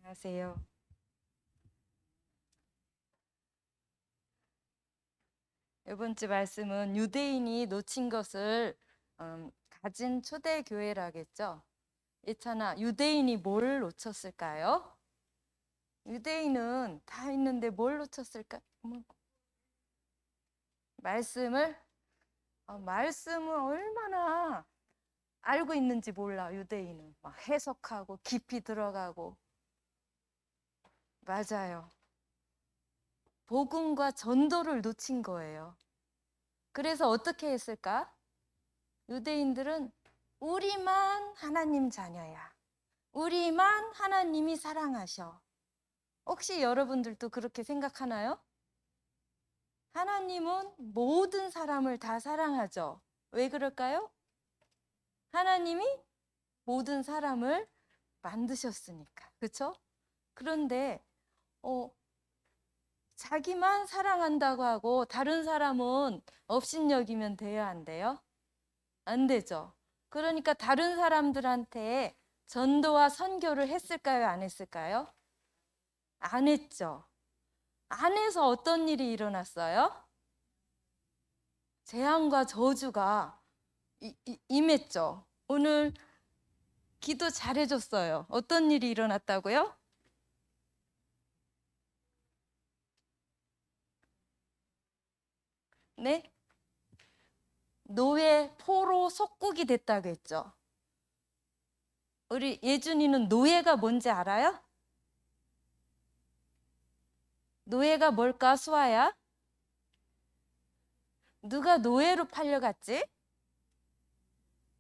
안녕하세요. 이번 주 말씀은 유대인이 놓친 것을 가진 초대교회라겠죠. 예찬아, 유대인이 뭘 놓쳤을까요? 유대인은 다 있는데 뭘 놓쳤을까? 말씀을? 말씀을 얼마나 알고 있는지 몰라, 유대인은. 막 해석하고 깊이 들어가고. 맞아요. 복음과 전도를 놓친 거예요. 그래서 어떻게 했을까? 유대인들은 우리만 하나님 자녀야. 우리만 하나님이 사랑하셔. 혹시 여러분들도 그렇게 생각하나요? 하나님은 모든 사람을 다 사랑하죠. 왜 그럴까요? 하나님이 모든 사람을 만드셨으니까. 그렇죠? 그런데 자기만 사랑한다고 하고 다른 사람은 업신여기면 돼야 안 돼요? 안 되죠. 그러니까 다른 사람들한테 전도와 선교를 했을까요? 안 했을까요? 안 했죠. 안 해서 어떤 일이 일어났어요? 재앙과 저주가 임했죠. 오늘 기도 잘해줬어요. 어떤 일이 일어났다고요? 네? 노예 포로 속국이 됐다고 했죠. 우리 예준이는 노예가 뭔지 알아요? 노예가 뭘까, 수아야? 누가 노예로 팔려갔지?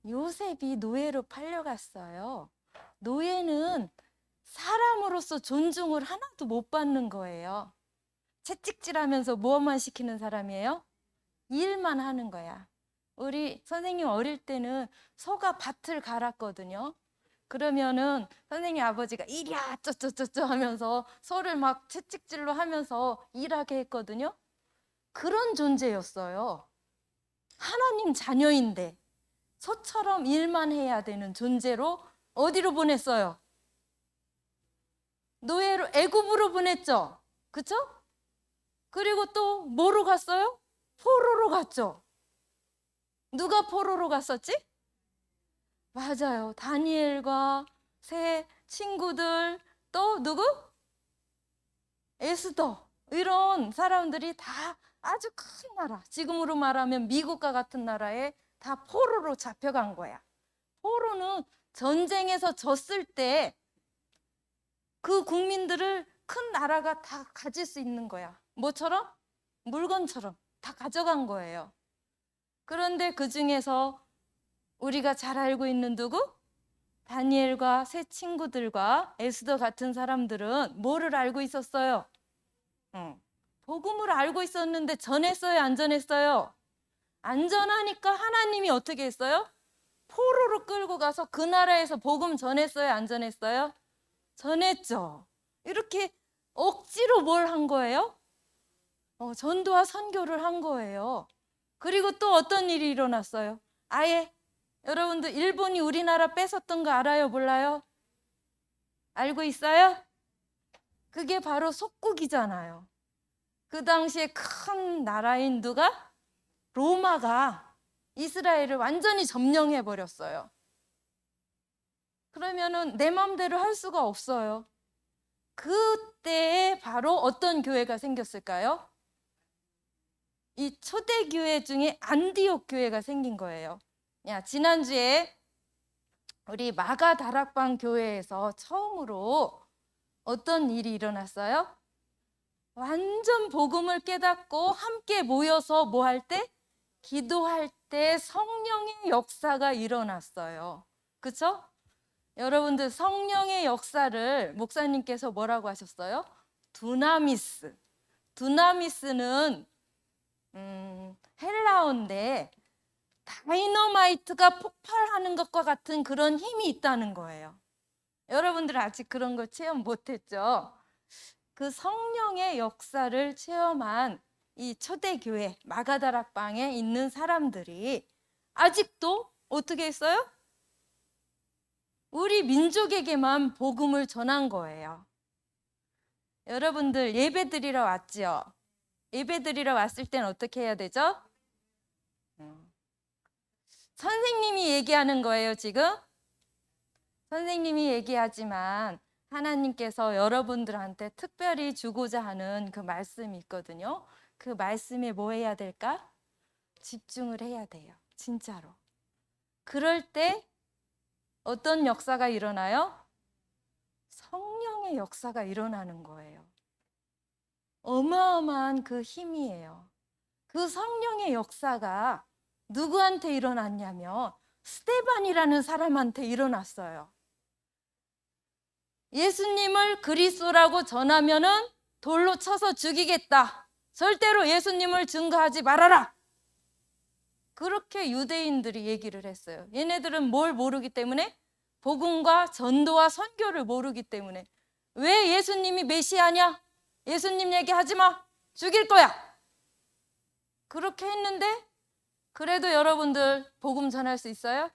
요셉이 노예로 팔려갔어요. 노예는 사람으로서 존중을 하나도 못 받는 거예요. 채찍질하면서 뭐만 시키는 사람이에요? 일만 하는 거야. 우리 선생님 어릴 때는 소가 밭을 갈았거든요. 그러면은 선생님 아버지가 이리야 쩌쩌쩌쩌 하면서 소를 막 채찍질로 하면서 일하게 했거든요. 그런 존재였어요. 하나님 자녀인데 소처럼 일만 해야 되는 존재로 어디로 보냈어요? 노예로 애굽으로 보냈죠. 그쵸? 그리고 또 뭐로 갔어요? 포로로 갔죠. 누가 포로로 갔었지? 맞아요. 다니엘과 세 친구들, 또 누구? 에스더. 이런 사람들이 다 아주 큰 나라, 지금으로 말하면 미국과 같은 나라에 다 포로로 잡혀간 거야. 포로는 전쟁에서 졌을 때 그 국민들을 큰 나라가 다 가질 수 있는 거야. 뭐처럼? 물건처럼 다 가져간 거예요. 그런데 그 중에서 우리가 잘 알고 있는 누구? 다니엘과 세 친구들과 에스더 같은 사람들은 뭐를 알고 있었어요? 복음을 알고 있었는데 전했어요? 안 전했어요? 안 전하니까 하나님이 어떻게 했어요? 포로로 끌고 가서 그 나라에서 복음 전했어요? 안 전했어요? 전했죠. 이렇게 억지로 뭘 한 거예요? 전도와 선교를 한 거예요. 그리고 또 어떤 일이 일어났어요? 아예 여러분들 일본이 우리나라 뺏었던 거 알아요? 몰라요? 알고 있어요? 그게 바로 속국이잖아요. 그 당시에 큰 나라인 누가? 로마가 이스라엘을 완전히 점령해 버렸어요. 그러면은 내 마음대로 할 수가 없어요. 그때에 바로 어떤 교회가 생겼을까요? 이 초대교회 중에 안디옥 교회가 생긴 거예요. 야, 지난주에 우리 마가 다락방 교회에서 처음으로 어떤 일이 일어났어요? 완전 복음을 깨닫고 함께 모여서 뭐 할 때? 기도할 때 성령의 역사가 일어났어요. 그쵸? 여러분들 성령의 역사를 목사님께서 뭐라고 하셨어요? 두나미스. 두나미스는 헬라어인데 다이너마이트가 폭발하는 것과 같은 그런 힘이 있다는 거예요. 여러분들 아직 그런 걸 체험 못했죠? 그 성령의 역사를 체험한 이 초대교회 마가다락방에 있는 사람들이 아직도 어떻게 했어요? 우리 민족에게만 복음을 전한 거예요. 여러분들 예배 드리러 왔지요? 예배 드리러 왔을 땐 어떻게 해야 되죠? 선생님이 얘기하는 거예요, 지금. 선생님이 얘기하지만 하나님께서 여러분들한테 특별히 주고자 하는 그 말씀이 있거든요. 그 말씀에 뭐 해야 될까? 집중을 해야 돼요, 진짜로. 그럴 때 어떤 역사가 일어나요? 성령의 역사가 일어나는 거예요. 어마어마한 그 힘이에요. 그 성령의 역사가 누구한테 일어났냐면 스데반이라는 사람한테 일어났어요. 예수님을 그리스도라고 전하면은 돌로 쳐서 죽이겠다. 절대로 예수님을 증거하지 말아라. 그렇게 유대인들이 얘기를 했어요. 얘네들은 뭘 모르기 때문에? 복음과 전도와 선교를 모르기 때문에. 왜 예수님이 메시아냐? 예수님 얘기하지 마. 죽일 거야. 그렇게 했는데 그래도 여러분들 복음 전할 수 있어요?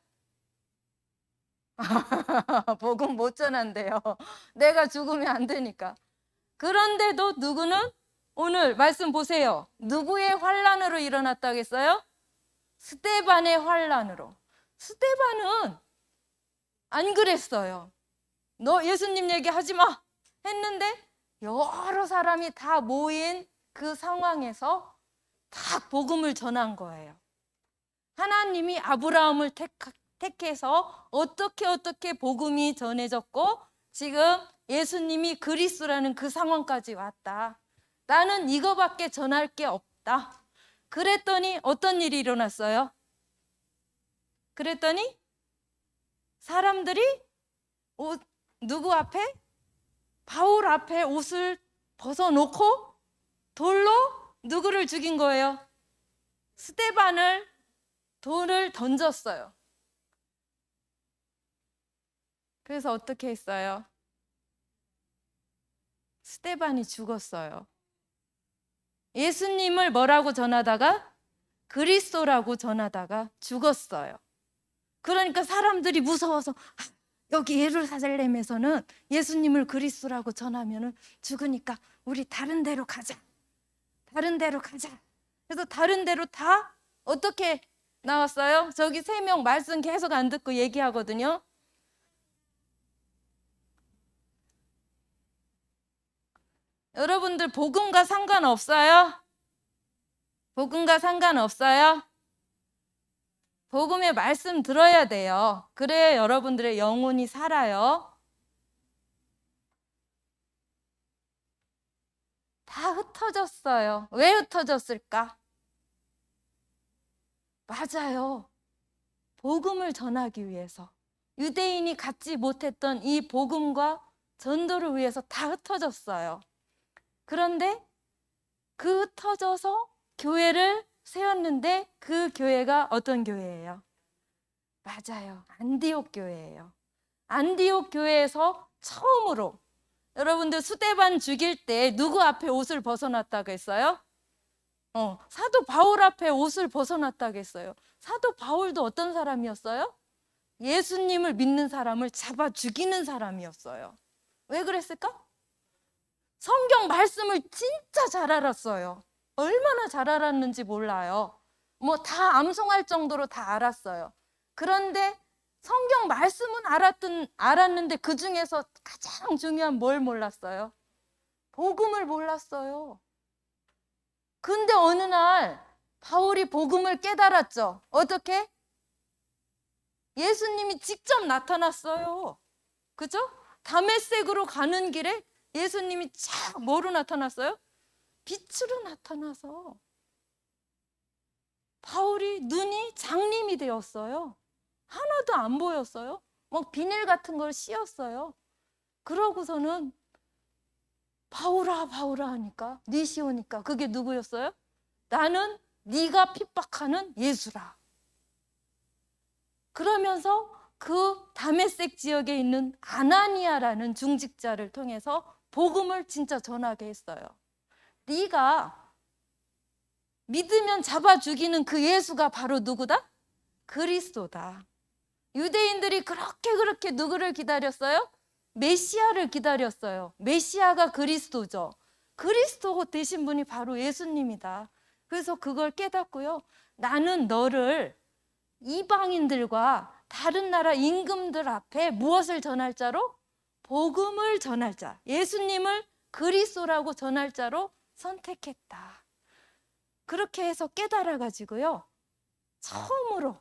복음 못 전한대요. 내가 죽으면 안 되니까. 그런데도 누구는 오늘 말씀 보세요. 누구의 환란으로 일어났다겠어요? 스데반의 환란으로. 스데반은 안 그랬어요. 너 예수님 얘기하지 마 했는데 여러 사람이 다 모인 그 상황에서 다 복음을 전한 거예요. 하나님이 아브라함을 택해서 어떻게 복음이 전해졌고 지금 예수님이 그리스도라는 그 상황까지 왔다. 나는 이거밖에 전할 게 없다. 그랬더니 어떤 일이 일어났어요? 그랬더니 사람들이 누구 앞에? 바울 앞에 옷을 벗어놓고 돌로 누구를 죽인 거예요? 스데반을 돌을 던졌어요. 그래서 어떻게 했어요? 스데반이 죽었어요. 예수님을 뭐라고 전하다가? 그리스도라고 전하다가 죽었어요. 그러니까 사람들이 무서워서 여기 예루살렘에서는 예수님을 그리스도라고 전하면 죽으니까 우리 다른 데로 가자. 다른 데로 가자. 그래서 다른 데로 다 어떻게 나왔어요? 저기 3명 말씀 계속 안 듣고 얘기하거든요. 여러분들 복음과 상관없어요? 복음과 상관없어요? 복음의 말씀 들어야 돼요. 그래야 여러분들의 영혼이 살아요. 다 흩어졌어요. 왜 흩어졌을까? 맞아요. 복음을 전하기 위해서. 유대인이 갖지 못했던 이 복음과 전도를 위해서 다 흩어졌어요. 그런데 그 흩어져서 교회를 세웠는데 그 교회가 어떤 교회예요? 맞아요. 안디옥 교회예요. 안디옥 교회에서 처음으로 여러분들 스데반 죽일 때 누구 앞에 옷을 벗어놨다고 했어요? 사도 바울 앞에 옷을 벗어놨다고 했어요. 사도 바울도 어떤 사람이었어요? 예수님을 믿는 사람을 잡아 죽이는 사람이었어요. 왜 그랬을까? 성경 말씀을 진짜 잘 알았어요. 얼마나 잘 알았는지 몰라요. 뭐 다 암송할 정도로 다 알았어요. 그런데 성경 말씀은 알았는데 그 중에서 가장 중요한 뭘 몰랐어요? 복음을 몰랐어요. 근데 어느 날 바울이 복음을 깨달았죠. 어떻게? 예수님이 직접 나타났어요. 그죠? 다메섹으로 가는 길에 예수님이 쫙 뭐로 나타났어요? 빛으로 나타나서 바울이 눈이 장님이 되었어요. 하나도 안 보였어요. 막 비닐 같은 걸 씌웠어요. 그러고서는 바울아 바울아 하니까 니시오니까 그게 누구였어요? 나는 네가 핍박하는 예수라. 그러면서 그 다메섹 지역에 있는 아나니아라는 중직자를 통해서 복음을 진짜 전하게 했어요. 네가 믿으면 잡아 죽이는 그 예수가 바로 누구다? 그리스도다. 유대인들이 그렇게 누구를 기다렸어요? 메시아를 기다렸어요. 메시아가 그리스도죠. 그리스도 되신 분이 바로 예수님이다. 그래서 그걸 깨닫고요. 나는 너를 이방인들과 다른 나라 임금들 앞에 무엇을 전할 자로? 복음을 전할 자, 예수님을 그리스도라고 전할 자로 선택했다. 그렇게 해서 깨달아 가지고요. 처음으로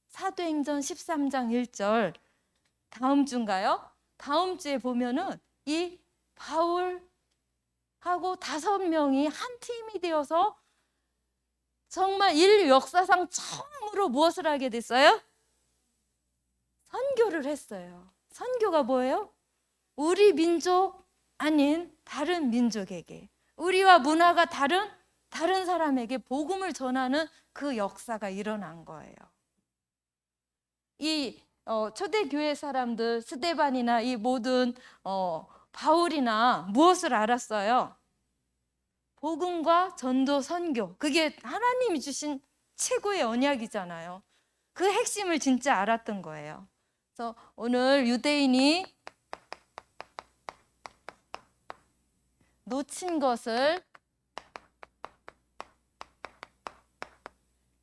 사도행전 13장 1절, 다음 주인가요? 다음 주에 보면은 이 바울하고 5명이 한 팀이 되어서 정말 인류 역사상 처음으로 무엇을 하게 됐어요? 선교를 했어요. 선교가 뭐예요? 우리 민족 아닌 다른 민족에게, 우리와 문화가 다른 사람에게 복음을 전하는 그 역사가 일어난 거예요. 이 초대교회 사람들, 스데반이나 이 모든 바울이나 무엇을 알았어요? 복음과 전도, 선교. 그게 하나님이 주신 최고의 언약이잖아요. 그 핵심을 진짜 알았던 거예요. 그래서 오늘 유대인이 놓친 것을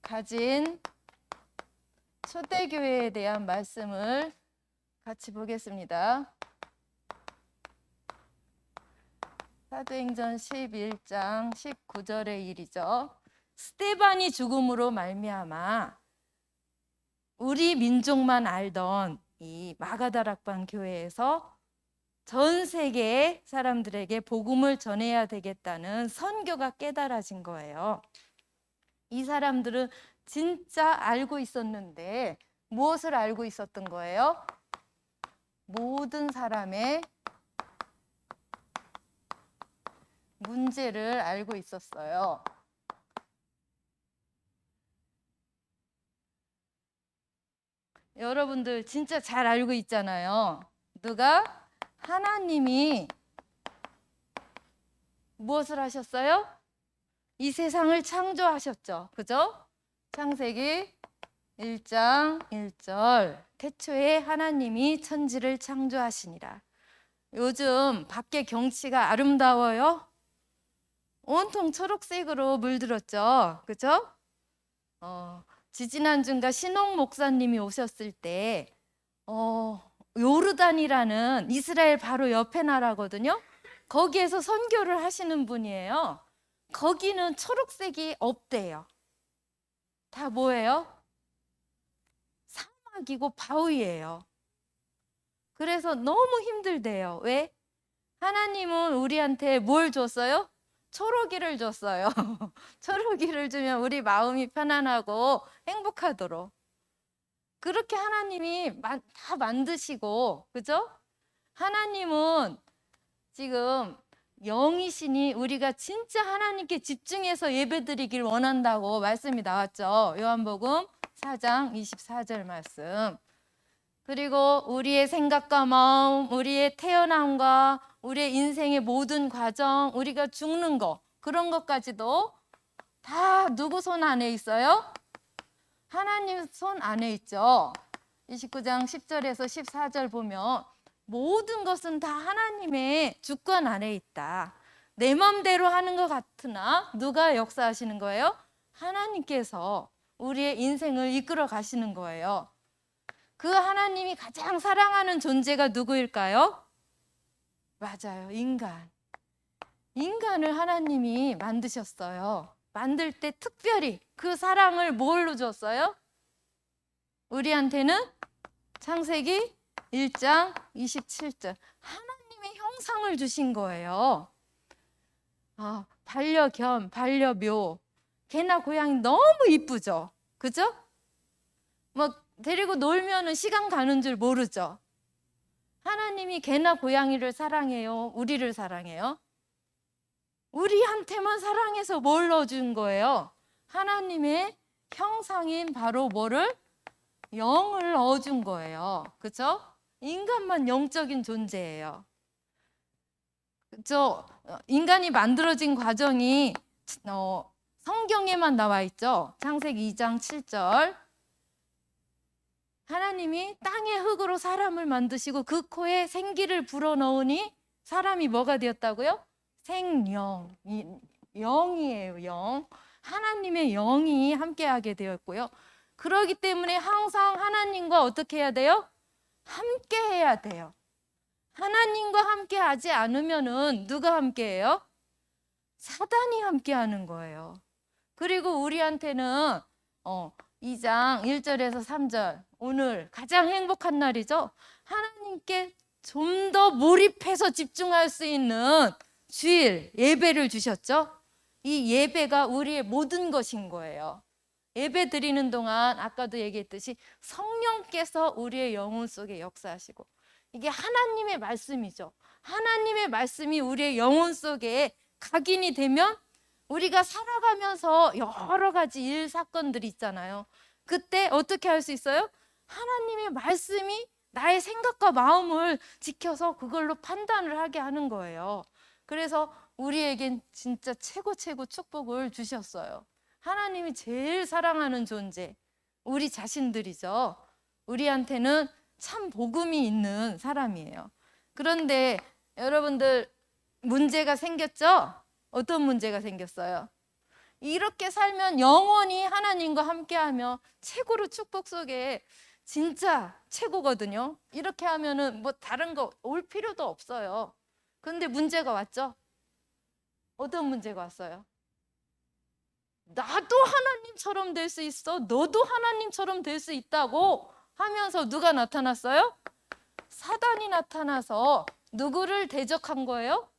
가진 초대교회에 대한 말씀을 같이 보겠습니다. 사도행전 11장 19절의 일이죠. 스데반이 죽음으로 말미암아 우리 민족만 알던 이 마가다락방 교회에서 전 세계의 사람들에게 복음을 전해야 되겠다는 선교가 깨달아진 거예요. 이 사람들은 진짜 알고 있었는데 무엇을 알고 있었던 거예요? 모든 사람의 문제를 알고 있었어요. 여러분들 진짜 잘 알고 있잖아요. 누가? 하나님이 무엇을 하셨어요? 이 세상을 창조하셨죠. 그죠? 창세기 1장 1절, 태초에 하나님이 천지를 창조하시니라. 요즘 밖에 경치가 아름다워요? 온통 초록색으로 물들었죠. 그죠? 지지난주인가 신홍 목사님이 오셨을 때 요르단이라는 이스라엘 바로 옆에 나라거든요. 거기에서 선교를 하시는 분이에요. 거기는 초록색이 없대요. 다 뭐예요? 사막이고 바위예요. 그래서 너무 힘들대요. 왜? 하나님은 우리한테 뭘 줬어요? 초록이를 줬어요. 초록이를 주면 우리 마음이 편안하고 행복하도록. 그렇게 하나님이 다 만드시고, 그죠? 하나님은 지금 영이시니 우리가 진짜 하나님께 집중해서 예배드리길 원한다고 말씀이 나왔죠. 요한복음 4장 24절 말씀. 그리고 우리의 생각과 마음, 우리의 태어남과 우리의 인생의 모든 과정, 우리가 죽는 거, 그런 것까지도 다 누구 손 안에 있어요? 하나님 손 안에 있죠. 29장 10절에서 14절 보면 모든 것은 다 하나님의 주권 안에 있다. 내 맘대로 하는 것 같으나 누가 역사하시는 거예요? 하나님께서 우리의 인생을 이끌어 가시는 거예요. 그 하나님이 가장 사랑하는 존재가 누구일까요? 맞아요. 인간. 인간을 하나님이 만드셨어요. 만들 때 특별히 그 사랑을 뭘로 줬어요? 우리한테는 창세기 1장 27절 하나님의 형상을 주신 거예요. 반려견, 반려묘, 개나 고양이 너무 이쁘죠? 그죠? 뭐 데리고 놀면은 시간 가는 줄 모르죠? 하나님이 개나 고양이를 사랑해요? 우리를 사랑해요? 우리한테만 사랑해서 뭘 넣어준 거예요? 하나님의 형상인 바로 뭐를? 영을 넣어준 거예요. 그죠? 인간만 영적인 존재예요. 그죠? 인간이 만들어진 과정이 성경에만 나와 있죠. 창세기 2장 7절 하나님이 땅의 흙으로 사람을 만드시고 그 코에 생기를 불어넣으니 사람이 뭐가 되었다고요? 생영. 영이에요, 영. 하나님의 영이 함께하게 되었고요. 그러기 때문에 항상 하나님과 어떻게 해야 돼요? 함께 해야 돼요. 하나님과 함께 하지 않으면은 누가 함께 해요? 사단이 함께 하는 거예요. 그리고 우리한테는 2장 1절에서 3절, 오늘 가장 행복한 날이죠. 하나님께 좀 더 몰입해서 집중할 수 있는 주일 예배를 주셨죠. 이 예배가 우리의 모든 것인 거예요. 예배 드리는 동안 아까도 얘기했듯이 성령께서 우리의 영혼 속에 역사하시고, 이게 하나님의 말씀이죠. 하나님의 말씀이 우리의 영혼 속에 각인이 되면 우리가 살아가면서 여러 가지 일 사건들이 있잖아요. 그때 어떻게 할 수 있어요? 하나님의 말씀이 나의 생각과 마음을 지켜서 그걸로 판단을 하게 하는 거예요. 그래서 우리에겐 진짜 최고 축복을 주셨어요. 하나님이 제일 사랑하는 존재, 우리 자신들이죠. 우리한테는 참 복음이 있는 사람이에요. 그런데 여러분들, 문제가 생겼죠? 어떤 문제가 생겼어요? 이렇게 살면 영원히 하나님과 함께하며 최고로 축복 속에 진짜 최고거든요. 이렇게 하면은 뭐 다른 거 올 필요도 없어요. 그런데 문제가 왔죠? 어떤 문제가 왔어요? 나도 하나님처럼 될 수 있어. 너도 하나님처럼 될 수 있다고 하면서 누가 나타났어요? 사단이 나타나서 누구를 대적한 거예요?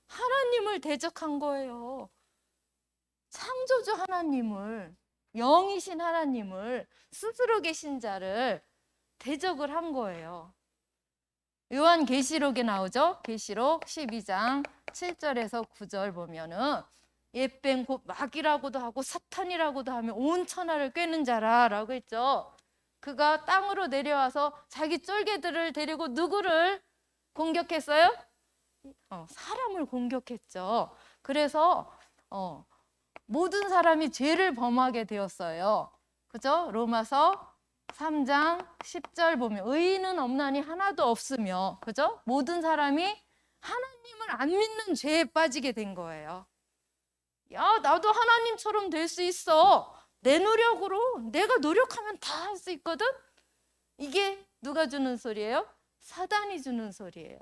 하나님을 대적한 거예요. 창조주 하나님을, 영이신 하나님을, 스스로 계신 자를 대적을 한 거예요. 요한계시록에 나오죠. 계시록 12장 7절에서 9절 보면은 옛뱀 곧 마귀라고도 하고 사탄이라고도 하며 온 천하를 꿰는 자라라고 했죠. 그가 땅으로 내려와서 자기 쫄개들을 데리고 누구를 공격했어요? 사람을 공격했죠. 그래서 모든 사람이 죄를 범하게 되었어요. 그죠? 로마서 3장 10절 보면 의인은 없나니 하나도 없으며, 그죠? 모든 사람이 하나님을 안 믿는 죄에 빠지게 된 거예요. 야, 나도 하나님처럼 될 수 있어. 내 노력으로, 내가 노력하면 다 할 수 있거든? 이게 누가 주는 소리예요? 사단이 주는 소리예요.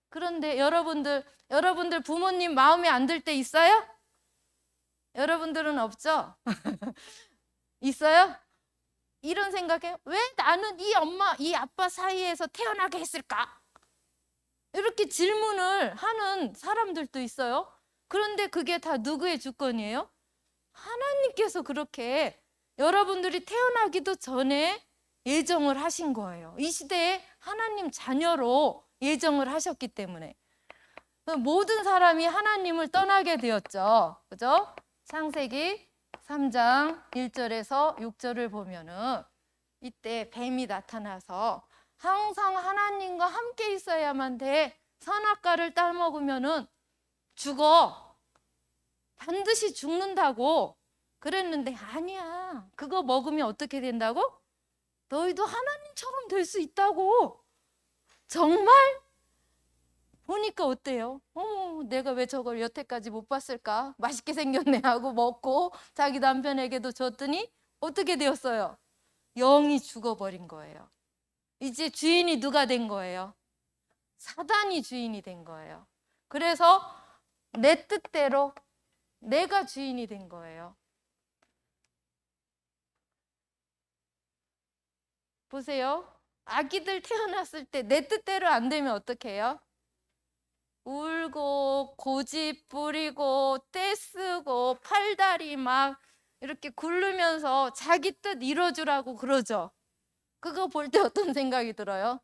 그런데 여러분들 부모님 마음에 안 들 때 있어요? 여러분들은 없죠? 있어요? 이런 생각에 왜 나는 이 엄마, 이 아빠 사이에서 태어나게 했을까? 이렇게 질문을 하는 사람들도 있어요. 그런데 그게 다 누구의 주권이에요? 하나님께서 그렇게 여러분들이 태어나기도 전에 예정을 하신 거예요. 이 시대에 하나님 자녀로 예정을 하셨기 때문에. 모든 사람이 하나님을 떠나게 되었죠. 그죠? 창세기 3장 1절에서 6절을 보면은 이때 뱀이 나타나서 항상 하나님과 함께 있어야만 돼. 선악과를 따먹으면은 죽어. 반드시 죽는다고 그랬는데 아니야. 그거 먹으면 어떻게 된다고? 너희도 하나님처럼 될 수 있다고. 정말? 보니까 어때요? 내가 왜 저걸 여태까지 못 봤을까? 맛있게 생겼네 하고 먹고 자기 남편에게도 줬더니 어떻게 되었어요? 영이 죽어버린 거예요. 이제 주인이 누가 된 거예요? 사단이 주인이 된 거예요. 그래서 내 뜻대로 내가 주인이 된 거예요. 보세요. 아기들 태어났을 때 내 뜻대로 안 되면 어떻게 해요? 울고 고집 부리고 떼쓰고 팔다리 막 이렇게 굴르면서 자기 뜻 이뤄주라고 그러죠. 그거 볼 때 어떤 생각이 들어요?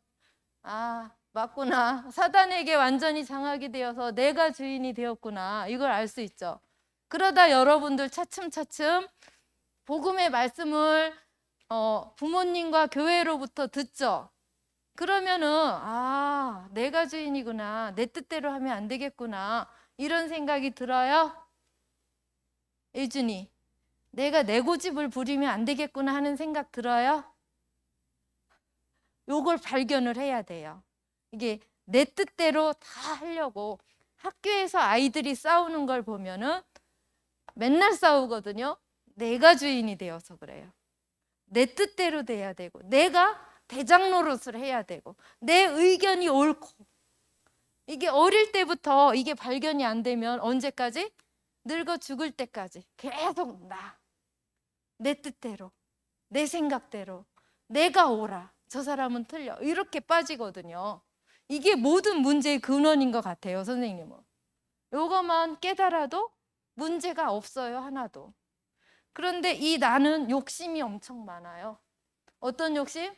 아, 맞구나. 사단에게 완전히 장악이 되어서 내가 주인이 되었구나. 이걸 알 수 있죠. 그러다 여러분들 차츰차츰 복음의 말씀을 부모님과 교회로부터 듣죠. 그러면은 내가 주인이구나. 내 뜻대로 하면 안 되겠구나. 이런 생각이 들어요? 예준이, 내가 내 고집을 부리면 안 되겠구나 하는 생각 들어요? 요걸 발견을 해야 돼요. 이게 내 뜻대로 다 하려고 학교에서 아이들이 싸우는 걸 보면은 맨날 싸우거든요. 내가 주인이 되어서 그래요. 내 뜻대로 돼야 되고, 내가 대장 노릇을 해야 되고, 내 의견이 옳고. 이게 어릴 때부터 이게 발견이 안 되면 언제까지? 늙어 죽을 때까지 계속 내 뜻대로, 내 생각대로, 내가 옳아, 저 사람은 틀려, 이렇게 빠지거든요. 이게 모든 문제의 근원인 것 같아요, 선생님은. 요것만 깨달아도 문제가 없어요, 하나도. 그런데 이 나는 욕심이 엄청 많아요. 어떤 욕심?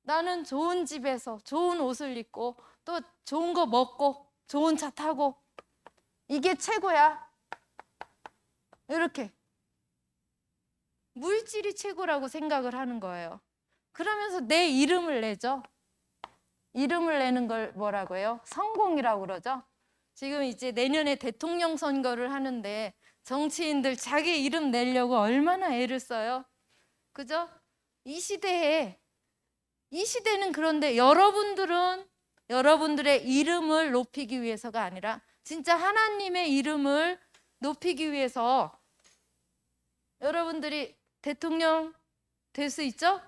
나는 좋은 집에서 좋은 옷을 입고 또 좋은 거 먹고 좋은 차 타고 이게 최고야. 이렇게 물질이 최고라고 생각을 하는 거예요. 그러면서 내 이름을 내죠. 이름을 내는 걸 뭐라고 해요? 성공이라고 그러죠. 지금 이제 내년에 대통령 선거를 하는데 정치인들 자기 이름 내려고 얼마나 애를 써요. 그죠? 이 시대는 그런데 여러분들은 여러분들의 이름을 높이기 위해서가 아니라 진짜 하나님의 이름을 높이기 위해서 여러분들이 대통령 될 수 있죠?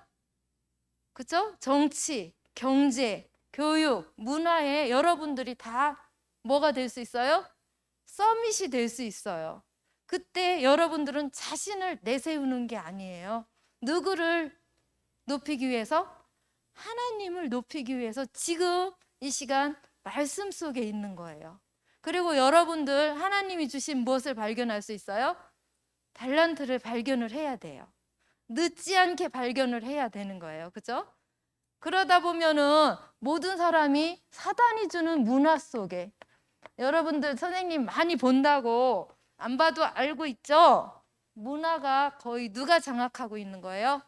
그죠? 정치, 경제, 교육, 문화에 여러분들이 다 뭐가 될 수 있어요? 서밋이 될 수 있어요. 그때 여러분들은 자신을 내세우는 게 아니에요. 누구를 높이기 위해서? 하나님을 높이기 위해서 지금 이 시간 말씀 속에 있는 거예요. 그리고 여러분들 하나님이 주신 무엇을 발견할 수 있어요? 달란트를 발견을 해야 돼요. 늦지 않게 발견을 해야 되는 거예요. 그죠? 그러다 보면은 모든 사람이 사단이 주는 문화 속에, 여러분들 선생님 많이 본다고 안 봐도 알고 있죠? 문화가 거의 누가 장악하고 있는 거예요?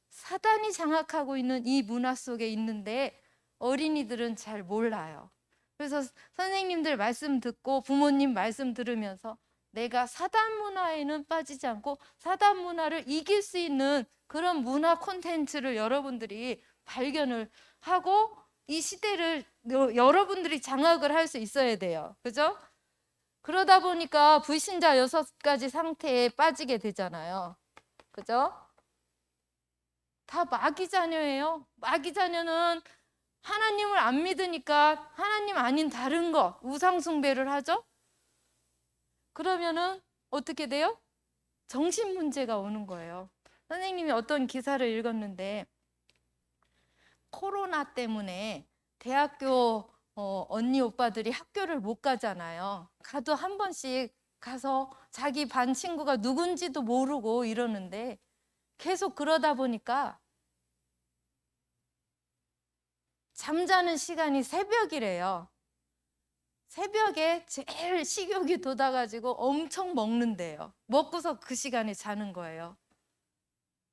사단이 장악하고 있는 이 문화 속에 있는데 어린이들은 잘 몰라요. 그래서 선생님들 말씀 듣고 부모님 말씀 들으면서 내가 사단 문화에는 빠지지 않고 사단 문화를 이길 수 있는 그런 문화 콘텐츠를 여러분들이 발견을 하고 이 시대를 여러분들이 장악을 할 수 있어야 돼요. 그죠? 그러다 보니까 불신자 6가지 상태에 빠지게 되잖아요. 그죠? 다 마귀 자녀예요. 마귀 자녀는 하나님을 안 믿으니까 하나님 아닌 다른 거, 우상 숭배를 하죠. 그러면은 어떻게 돼요? 정신 문제가 오는 거예요. 선생님이 어떤 기사를 읽었는데 코로나 때문에 대학교 언니 오빠들이 학교를 못 가잖아요. 가도 한 번씩 가서 자기 반 친구가 누군지도 모르고 이러는데 계속 그러다 보니까 잠자는 시간이 새벽이래요. 새벽에 제일 식욕이 돋아가지고 엄청 먹는데요. 먹고서 그 시간에 자는 거예요.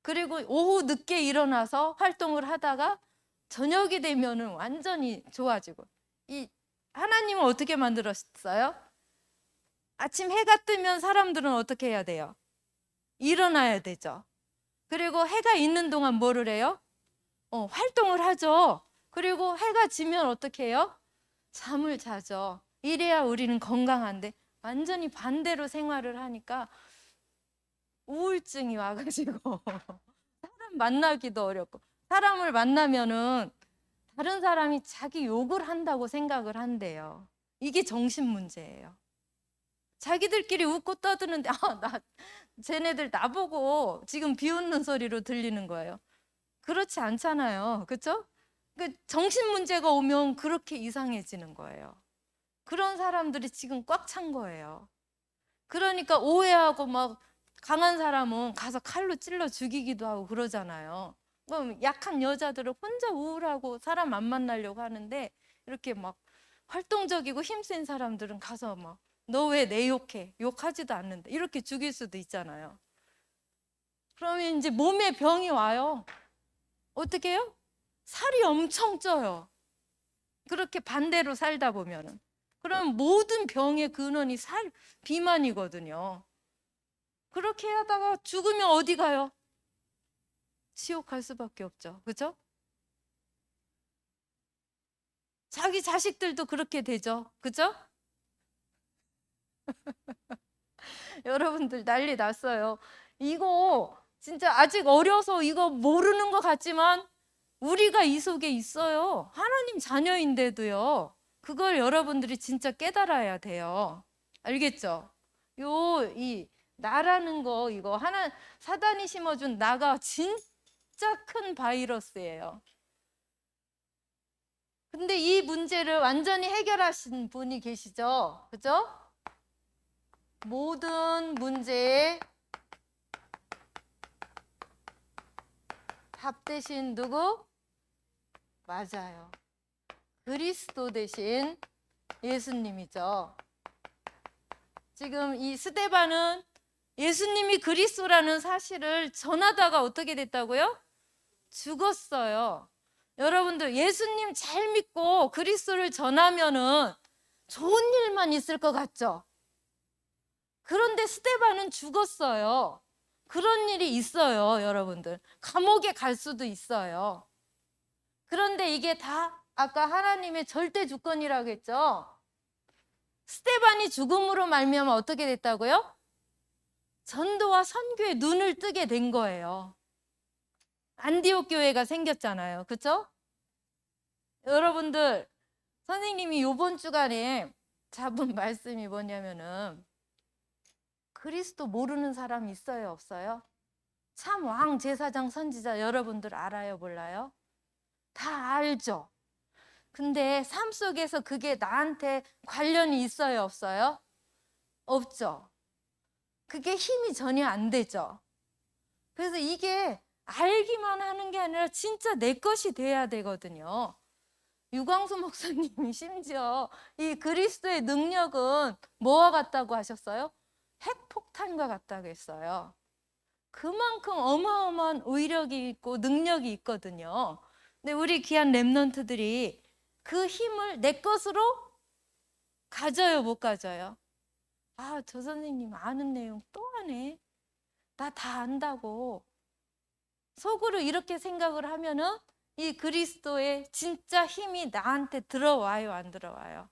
그리고 오후 늦게 일어나서 활동을 하다가 저녁이 되면은 완전히 좋아지고. 이 하나님은 어떻게 만들었어요? 아침 해가 뜨면 사람들은 어떻게 해야 돼요? 일어나야 되죠. 그리고 해가 있는 동안 뭐를 해요? 활동을 하죠. 그리고 해가 지면 어떻게 해요? 잠을 자죠. 이래야 우리는 건강한데 완전히 반대로 생활을 하니까 우울증이 와가지고 사람 만나기도 어렵고, 사람을 만나면은 다른 사람이 자기 욕을 한다고 생각을 한대요. 이게 정신 문제예요. 자기들끼리 웃고 떠드는데 쟤네들 나보고 지금 비웃는 소리로 들리는 거예요. 그렇지 않잖아요. 그렇죠? 정신 문제가 오면 그렇게 이상해지는 거예요. 그런 사람들이 지금 꽉 찬 거예요. 그러니까 오해하고 막 강한 사람은 가서 칼로 찔러 죽이기도 하고 그러잖아요. 그럼 약한 여자들은 혼자 우울하고 사람 안 만나려고 하는데 이렇게 막 활동적이고 힘센 사람들은 가서 막 너 왜 내 욕해? 욕하지도 않는데 이렇게 죽일 수도 있잖아요. 그러면 이제 몸에 병이 와요. 어떻게 해요? 살이 엄청 쪄요. 그렇게 반대로 살다 보면은. 그럼 모든 병의 근원이 비만이거든요. 그렇게 하다가 죽으면 어디 가요? 지옥 갈 수밖에 없죠. 그죠? 자기 자식들도 그렇게 되죠. 그죠? 여러분들 난리 났어요. 이거 진짜 아직 어려서 이거 모르는 것 같지만 우리가 이 속에 있어요. 하나님 자녀인데도요. 그걸 여러분들이 진짜 깨달아야 돼요. 알겠죠? 이 나라는 거 이거 사단이 심어준 나가 진짜 큰 바이러스예요. 근데 이 문제를 완전히 해결하신 분이 계시죠? 그죠? 모든 문제의 답 대신 누구? 맞아요. 그리스도 대신 예수님이죠. 지금 이 스데반은 예수님이 그리스도라는 사실을 전하다가 어떻게 됐다고요? 죽었어요. 여러분들 예수님 잘 믿고 그리스도를 전하면은 좋은 일만 있을 것 같죠? 그런데 스데반은 죽었어요. 그런 일이 있어요, 여러분들. 감옥에 갈 수도 있어요. 그런데 이게 다 아까 하나님의 절대 주권이라고 했죠? 스데반이 죽음으로 말미암아 어떻게 됐다고요? 전도와 선교에 눈을 뜨게 된 거예요. 안디옥 교회가 생겼잖아요. 그렇죠? 여러분들 선생님이 이번 주간에 잡은 말씀이 뭐냐면은 그리스도 모르는 사람 있어요, 없어요? 참 왕 제사장 선지자 여러분들 알아요, 몰라요? 다 알죠. 근데 삶 속에서 그게 나한테 관련이 있어요, 없어요? 없죠. 그게 힘이 전혀 안 되죠. 그래서 이게 알기만 하는 게 아니라 진짜 내 것이 돼야 되거든요. 유광수 목사님이 심지어 이 그리스도의 능력은 뭐와 같다고 하셨어요? 핵폭탄과 같다고 했어요. 그만큼 어마어마한 의력이 있고 능력이 있거든요. 근데 우리 귀한 렘넌트들이 그 힘을 내 것으로 가져요, 못 가져요? 아, 저 선생님 아는 내용 또 하네. 나 다 안다고. 속으로 이렇게 생각을 하면은 이 그리스도의 진짜 힘이 나한테 들어와요, 안 들어와요?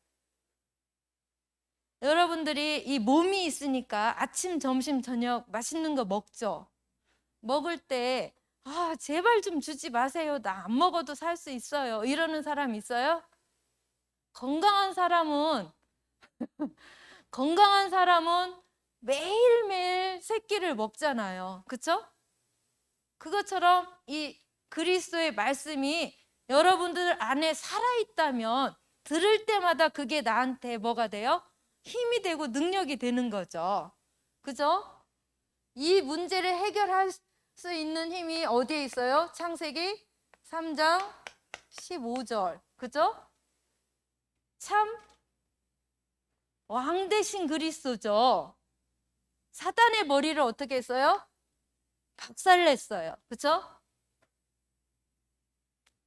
여러분들이 이 몸이 있으니까 아침, 점심, 저녁 맛있는 거 먹죠. 먹을 때 아, 제발 좀 주지 마세요. 나 안 먹어도 살 수 있어요. 이러는 사람 있어요? 건강한 사람은 건강한 사람은 매일매일 새 끼를 먹잖아요. 그렇죠? 그것처럼 이 그리스도의 말씀이 여러분들 안에 살아있다면 들을 때마다 그게 나한테 뭐가 돼요? 힘이 되고 능력이 되는 거죠. 그죠? 이 문제를 해결할 수 있는 힘이 어디에 있어요? 창세기 3장 15절. 그죠? 참 왕 대신 그리스도죠. 사단의 머리를 어떻게 했어요? 박살냈어요. 그죠?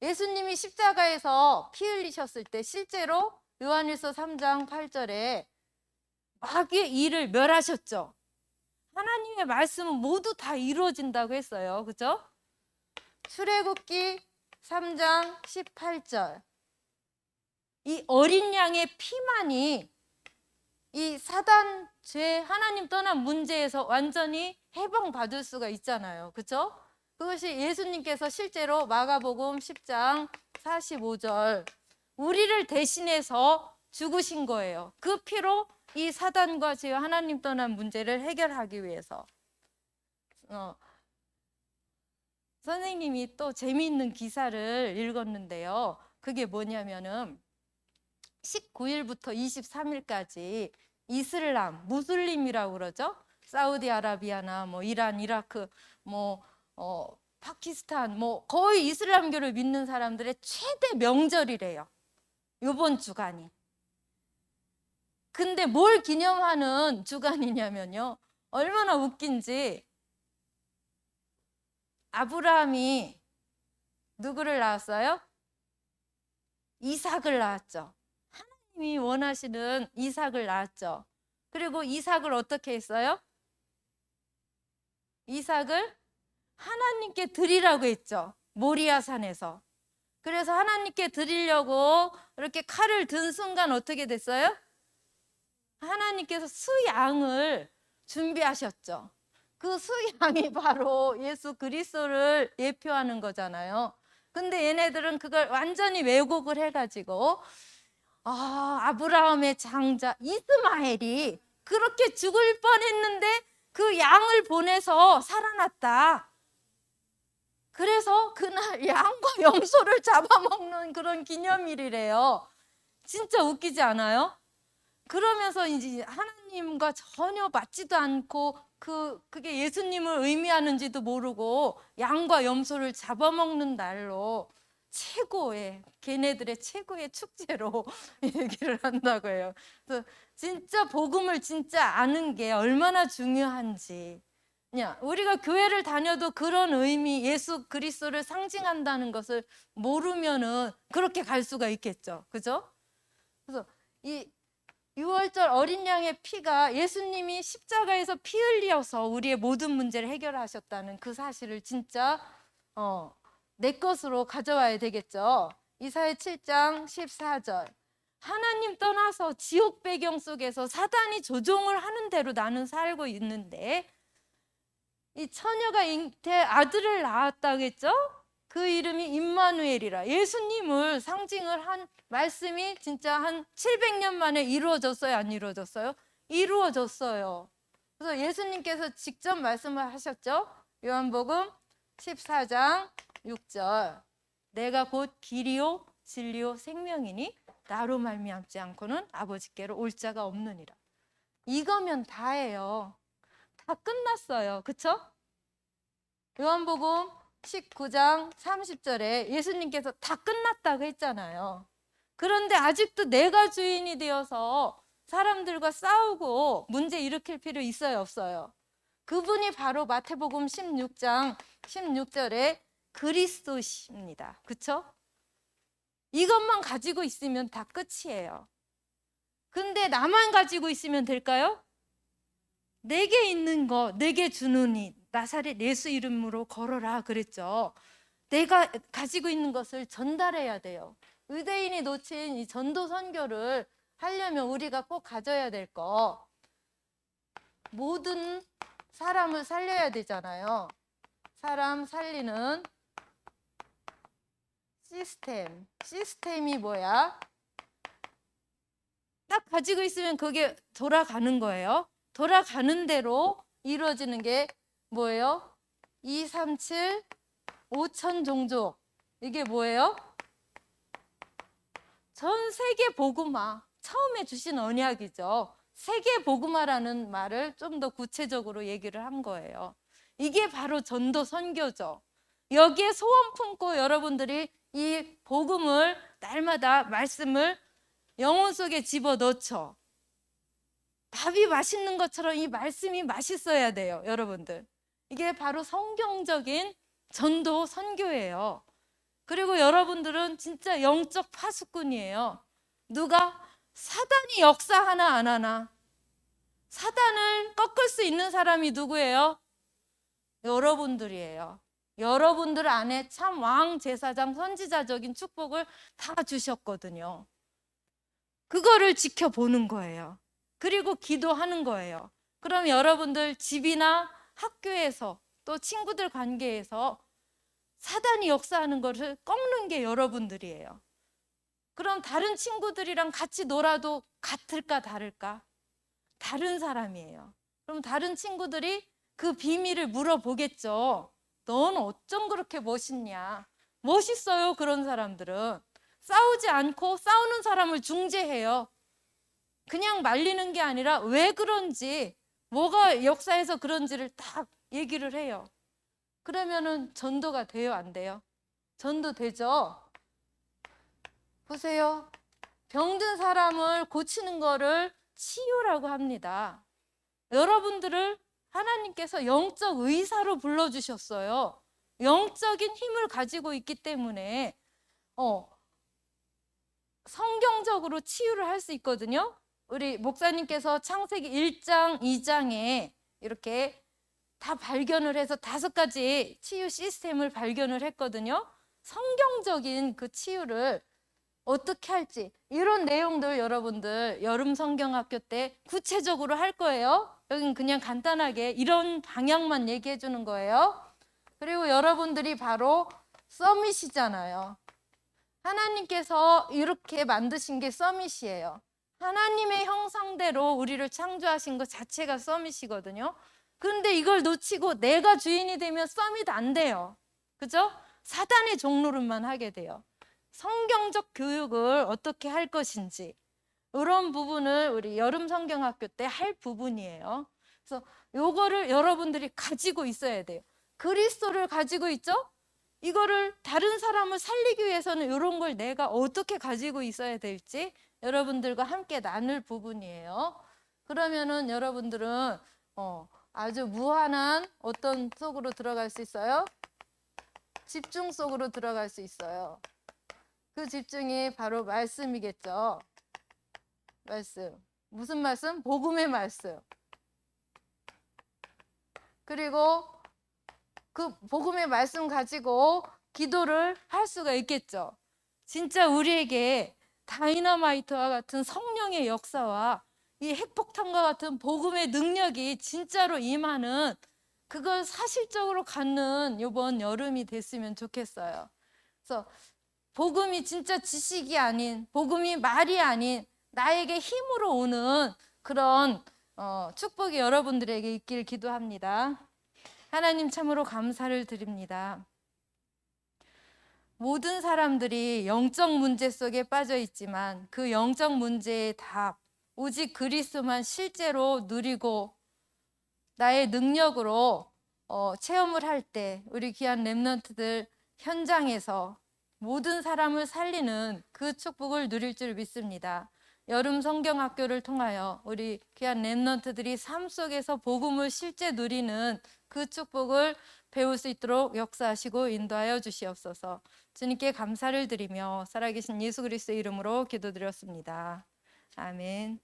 예수님이 십자가에서 피 흘리셨을 때 실제로 요한일서 3장 8절에 마귀의 일을 멸하셨죠. 하나님의 말씀은 모두 다 이루어진다고 했어요. 그죠? 출애굽기 3장 18절. 이 어린 양의 피만이 이 사단 죄 하나님 떠난 문제에서 완전히 해방받을 수가 있잖아요. 그렇죠? 그것이 예수님께서 실제로 마가복음 10장 45절 우리를 대신해서 죽으신 거예요. 그 피로 이 사단과 죄 하나님 떠난 문제를 해결하기 위해서. 선생님이 또 재미있는 기사를 읽었는데요. 그게 뭐냐면은 19일부터 23일까지 이슬람, 무슬림이라고 그러죠. 사우디아라비아나 뭐 이란, 이라크, 파키스탄 거의 이슬람교를 믿는 사람들의 최대 명절이래요. 이번 주간이. 근데 뭘 기념하는 주간이냐면요. 얼마나 웃긴지 아브라함이 누구를 낳았어요? 이삭을 낳았죠. 하나님이 원하시는 이삭을 낳았죠. 그리고 이삭을 어떻게 했어요? 이삭을 하나님께 드리라고 했죠. 모리아 산에서. 그래서 하나님께 드리려고 이렇게 칼을 든 순간 어떻게 됐어요? 하나님께서 수양을 준비하셨죠. 그 수양이 바로 예수 그리스도를 예표하는 거잖아요. 근데 얘네들은 그걸 완전히 왜곡을 해가지고 아브라함의 장자 이스마엘이 그렇게 죽을 뻔했는데 그 양을 보내서 살아났다. 그래서 그날 양과 염소를 잡아먹는 그런 기념일이래요. 진짜 웃기지 않아요? 그러면서 이제 하나님과 전혀 맞지도 않고 그게 예수님을 의미하는지도 모르고 양과 염소를 잡아먹는 날로 걔네들의 최고의 축제로 얘기를 한다고 해요. 그래서 진짜 복음을 진짜 아는 게 얼마나 중요한지. 그냥 우리가 교회를 다녀도 그런 의미, 예수 그리스도를 상징한다는 것을 모르면은 그렇게 갈 수가 있겠죠. 그죠? 그래서 이 6월절 어린 양의 피가 예수님이 십자가에서 피 흘려서 우리의 모든 문제를 해결하셨다는 그 사실을 진짜 내 것으로 가져와야 되겠죠. 이사야 7장 14절. 하나님 떠나서 지옥 배경 속에서 사단이 조종을 하는 대로 나는 살고 있는데 이 처녀가 잉태 아들을 낳았다겠죠? 그 이름이 임마누엘이라. 예수님을 상징을 한 말씀이 진짜 한 700년 만에 이루어졌어요? 안 이루어졌어요? 이루어졌어요. 그래서 예수님께서 직접 말씀을 하셨죠. 요한복음 14장 6절. 내가 곧 길이요 진리요 생명이니 나로 말미암지 않고는 아버지께로 올 자가 없느니라. 이거면 다예요. 다 끝났어요. 그쵸? 요한복음 19장 30절에 예수님께서 다 끝났다고 했잖아요. 그런데 아직도 내가 주인이 되어서 사람들과 싸우고 문제 일으킬 필요 있어요, 없어요? 그분이 바로 마태복음 16장 16절에 그리스도십니다. 그쵸? 이것만 가지고 있으면 다 끝이에요. 근데 나만 가지고 있으면 될까요? 내게 있는 거 내게 주노니 나사렛 예수 이름으로 걸어라 그랬죠. 내가 가지고 있는 것을 전달해야 돼요. 유대인이 놓친 이 전도 선교를 하려면 우리가 꼭 가져야 될 거, 모든 사람을 살려야 되잖아요. 사람 살리는 시스템이 뭐야? 딱 가지고 있으면 그게 돌아가는 거예요. 돌아가는 대로 이루어지는 게 뭐예요? 237 5천 종족. 이게 뭐예요? 전 세계 복음화. 처음에 주신 언약이죠. 세계 복음화라는 말을 좀 더 구체적으로 얘기를 한 거예요. 이게 바로 전도 선교죠. 여기에 소원 품고 여러분들이 이 복음을 날마다 말씀을 영혼 속에 집어넣죠. 밥이 맛있는 것처럼 이 말씀이 맛있어야 돼요, 여러분들. 이게 바로 성경적인 전도 선교예요. 그리고 여러분들은 진짜 영적 파수꾼이에요. 누가? 사단이 역사하나 안 하나? 사단을 꺾을 수 있는 사람이 누구예요? 여러분들이에요. 여러분들 안에 참 왕, 제사장, 선지자적인 축복을 다 주셨거든요. 그거를 지켜보는 거예요. 그리고 기도하는 거예요. 그럼 여러분들 집이나 학교에서 또 친구들 관계에서 사단이 역사하는 것을 꺾는 게 여러분들이에요. 그럼 다른 친구들이랑 같이 놀아도 같을까 다를까? 다른 사람이에요. 그럼 다른 친구들이 그 비밀을 물어보겠죠. 넌 어쩜 그렇게 멋있냐? 멋있어요, 그런 사람들은. 싸우지 않고 싸우는 사람을 중재해요. 그냥 말리는 게 아니라 왜 그런지, 뭐가 역사에서 그런지를 딱 얘기를 해요. 그러면은 전도가 돼요, 안 돼요? 전도 되죠? 보세요. 병든 사람을 고치는 거를 치유라고 합니다. 여러분들을 하나님께서 영적 의사로 불러주셨어요. 영적인 힘을 가지고 있기 때문에 성경적으로 치유를 할 수 있거든요. 우리 목사님께서 창세기 1장, 2장에 이렇게 다 발견을 해서 5가지 치유 시스템을 발견을 했거든요. 성경적인 그 치유를 어떻게 할지 이런 내용들 여러분들 여름 성경학교 때 구체적으로 할 거예요. 여긴 그냥 간단하게 이런 방향만 얘기해 주는 거예요. 그리고 여러분들이 바로 서밋이잖아요. 하나님께서 이렇게 만드신 게 서밋이에요. 하나님의 형상대로 우리를 창조하신 것 자체가 서밋이거든요. 그런데 이걸 놓치고 내가 주인이 되면 서밋 안 돼요. 그죠? 사단의 종노릇만 하게 돼요. 성경적 교육을 어떻게 할 것인지 이런 부분을 우리 여름 성경학교 때 할 부분이에요. 그래서 요거를 여러분들이 가지고 있어야 돼요. 그리스도를 가지고 있죠? 이거를 다른 사람을 살리기 위해서는 이런 걸 내가 어떻게 가지고 있어야 될지 여러분들과 함께 나눌 부분이에요. 그러면은 여러분들은 아주 무한한 어떤 속으로 들어갈 수 있어요? 집중 속으로 들어갈 수 있어요. 그 집중이 바로 말씀이겠죠. 말씀. 무슨 말씀? 복음의 말씀. 그리고 그 복음의 말씀 가지고 기도를 할 수가 있겠죠. 진짜 우리에게 다이너마이트와 같은 성령의 역사와 이 핵폭탄과 같은 복음의 능력이 진짜로 임하는 그걸 사실적으로 갖는 이번 여름이 됐으면 좋겠어요. 그래서 복음이 진짜 지식이 아닌, 복음이 말이 아닌 나에게 힘으로 오는 그런 축복이 여러분들에게 있길 기도합니다. 하나님 참으로 감사를 드립니다. 모든 사람들이 영적 문제 속에 빠져 있지만 그 영적 문제의 답, 오직 그리스도만 실제로 누리고 나의 능력으로 체험을 할 때 우리 귀한 렘넌트들 현장에서 모든 사람을 살리는 그 축복을 누릴 줄 믿습니다. 여름 성경학교를 통하여 우리 귀한 렘넌트들이 삶 속에서 복음을 실제 누리는 그 축복을 배울 수 있도록 역사하시고 인도하여 주시옵소서. 주님께 감사를 드리며 살아계신 예수 그리스도의 이름으로 기도드렸습니다. 아멘.